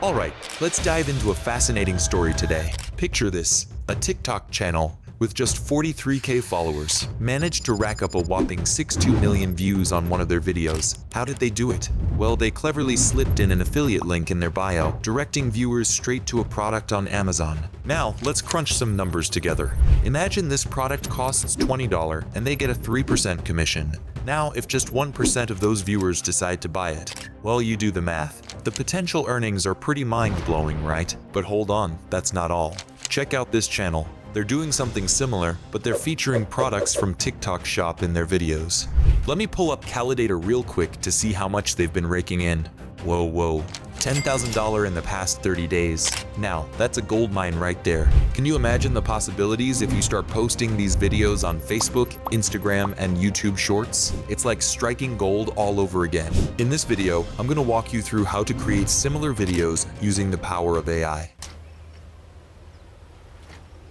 Alright, let's dive into a fascinating story today. Picture this, a TikTok channel with just 43K followers managed to rack up a whopping 62 million views on one of their videos. How did they do it? Well, they cleverly slipped in an affiliate link in their bio, directing viewers straight to a product on Amazon. Now, let's crunch some numbers together. Imagine this product costs $20 and they get a 3% commission. Now, if just 1% of those viewers decide to buy it, well, you do the math. The potential earnings are pretty mind-blowing, right? But hold on, that's not all. Check out this channel. They're doing something similar, but they're featuring products from TikTok Shop in their videos. Let me pull up Calculator real quick to see how much they've been raking in. Whoa. $10,000 in the past 30 days. Now, that's a gold mine right there. Can you imagine the possibilities if you start posting these videos on Facebook, Instagram, and YouTube Shorts? It's like striking gold all over again. In this video, I'm going to walk you through how to create similar videos using the power of AI.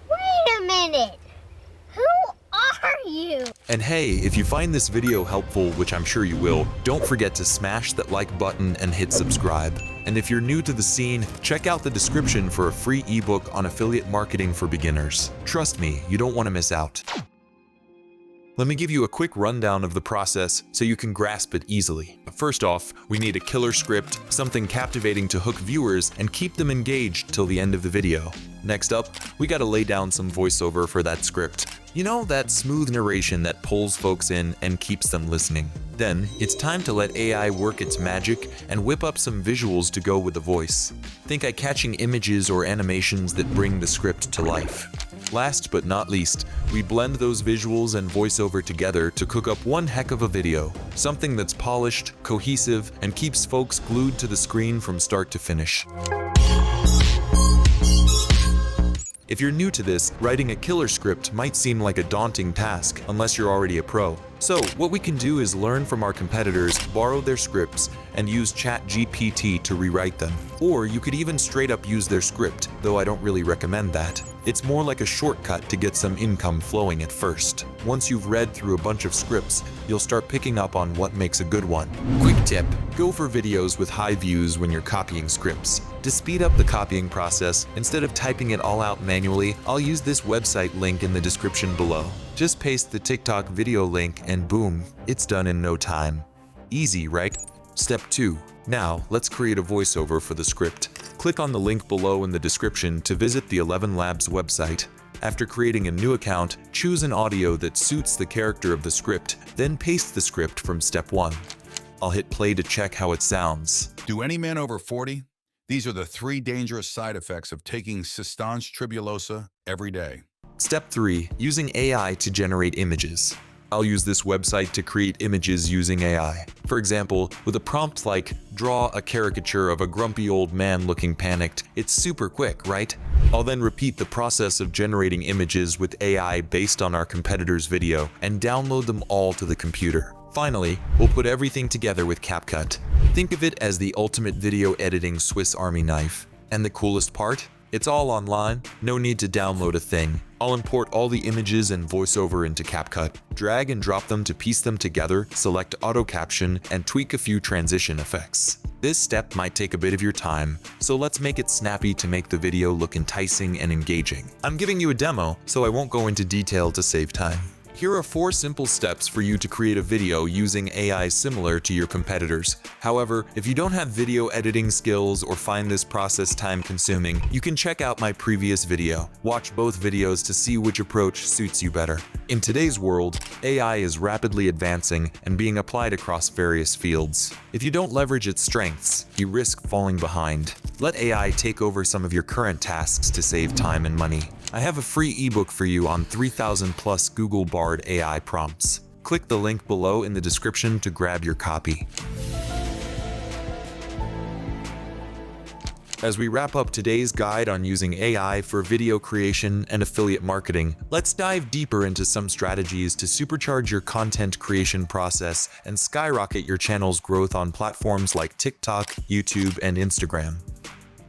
Wait a minute! Who are you? And hey, if you find this video helpful, which I'm sure you will, don't forget to smash that like button and hit subscribe. And if you're new to the scene, check out the description for a free ebook on affiliate marketing for beginners. Trust me, you don't want to miss out. Let me give you a quick rundown of the process so you can grasp it easily. First off, we need a killer script, something captivating to hook viewers and keep them engaged till the end of the video. Next up, we gotta lay down some voiceover for that script. You know, that smooth narration that pulls folks in and keeps them listening. Then, it's time to let AI work its magic and whip up some visuals to go with the voice. Think eye-catching images or animations that bring the script to life. Last but not least, we blend those visuals and voiceover together to cook up one heck of a video. Something that's polished, cohesive, and keeps folks glued to the screen from start to finish. If you're new to this, writing a killer script might seem like a daunting task unless you're already a pro. So, what we can do is learn from our competitors, borrow their scripts, and use ChatGPT to rewrite them. Or you could even straight up use their script, though I don't really recommend that. It's more like a shortcut to get some income flowing at first. Once you've read through a bunch of scripts, you'll start picking up on what makes a good one. Quick tip: go for videos with high views when you're copying scripts. To speed up the copying process, instead of typing it all out manually, I'll use this website link in the description below. Just paste the TikTok video link and boom, it's done in no time. Easy, right? Step 2. Now, let's create a voiceover for the script. Click on the link below in the description to visit the 11 Labs website. After creating a new account, choose an audio that suits the character of the script, then paste the script from step 1. I'll hit play to check how it sounds. Do any men over 40? These are the 3 dangerous side effects of taking Cistan's Tribulosa every day. Step 3. Using AI to generate images. I'll use this website to create images using AI. For example, with a prompt like, draw a caricature of a grumpy old man looking panicked, it's super quick, right? I'll then repeat the process of generating images with AI based on our competitor's video and download them all to the computer. Finally, we'll put everything together with CapCut. Think of it as the ultimate video editing Swiss Army knife. And the coolest part? It's all online, no need to download a thing. I'll import all the images and voiceover into CapCut, drag and drop them to piece them together, select auto caption, and tweak a few transition effects. This step might take a bit of your time, so let's make it snappy to make the video look enticing and engaging. I'm giving you a demo, so I won't go into detail to save time. Here are 4 simple steps for you to create a video using AI similar to your competitors. However, if you don't have video editing skills or find this process time-consuming, you can check out my previous video. Watch both videos to see which approach suits you better. In today's world, AI is rapidly advancing and being applied across various fields. If you don't leverage its strengths, you risk falling behind. Let AI take over some of your current tasks to save time and money. I have a free ebook for you on 3,000 plus Google Bard AI prompts. Click the link below in the description to grab your copy. As we wrap up today's guide on using AI for video creation and affiliate marketing, let's dive deeper into some strategies to supercharge your content creation process and skyrocket your channel's growth on platforms like TikTok, YouTube, and Instagram.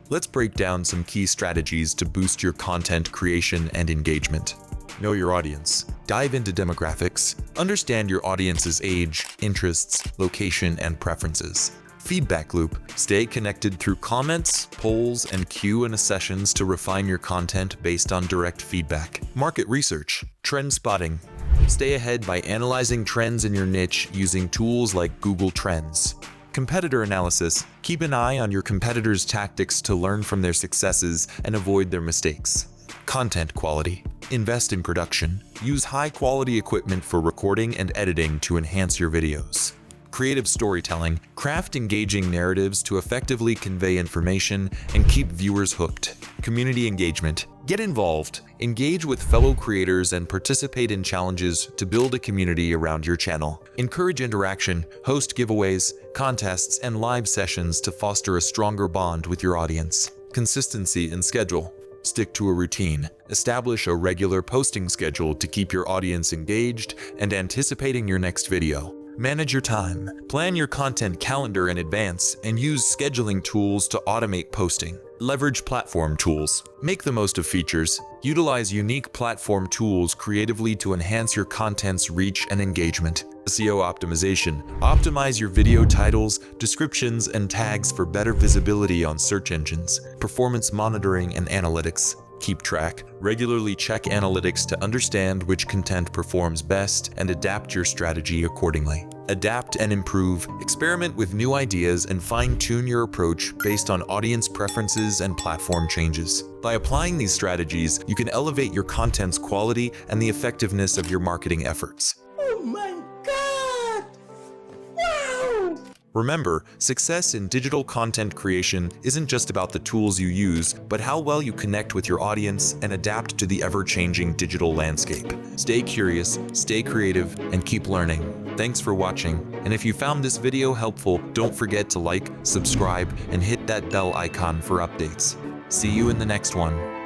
Let's break down some key strategies to boost your content creation and engagement. Know your audience. Dive into demographics. Understand your audience's age, interests, location, and preferences. Feedback loop. Stay connected through comments, polls, and Q&A sessions to refine your content based on direct feedback. Market research. Trend spotting. Stay ahead by analyzing trends in your niche using tools like Google Trends. Competitor analysis. Keep an eye on your competitors' tactics to learn from their successes and avoid their mistakes. Content quality. Invest in production. Use high-quality equipment for recording and editing to enhance your videos. Creative storytelling. Craft engaging narratives to effectively convey information and keep viewers hooked. Community engagement. Get involved. Engage with fellow creators and participate in challenges to build a community around your channel. Encourage interaction. Host giveaways, contests, and live sessions to foster a stronger bond with your audience. Consistency and schedule. Stick to a routine. Establish a regular posting schedule to keep your audience engaged and anticipating your next video. Manage your time. Plan your content calendar in advance and use scheduling tools to automate posting. Leverage platform tools. Make the most of features. Utilize unique platform tools creatively to enhance your content's reach and engagement. SEO optimization. Optimize your video titles, descriptions, and tags for better visibility on search engines. Performance monitoring and analytics. Keep track. Regularly check analytics to understand which content performs best and adapt your strategy accordingly. Adapt and improve. Experiment with new ideas and fine-tune your approach based on audience preferences and platform changes. By applying these strategies, you can elevate your content's quality and the effectiveness of your marketing efforts. Oh my God! Wow! Remember, success in digital content creation isn't just about the tools you use, but how well you connect with your audience and adapt to the ever-changing digital landscape. Stay curious, stay creative, and keep learning. Thanks for watching, and if you found this video helpful, don't forget to like, subscribe, and hit that bell icon for updates. See you in the next one.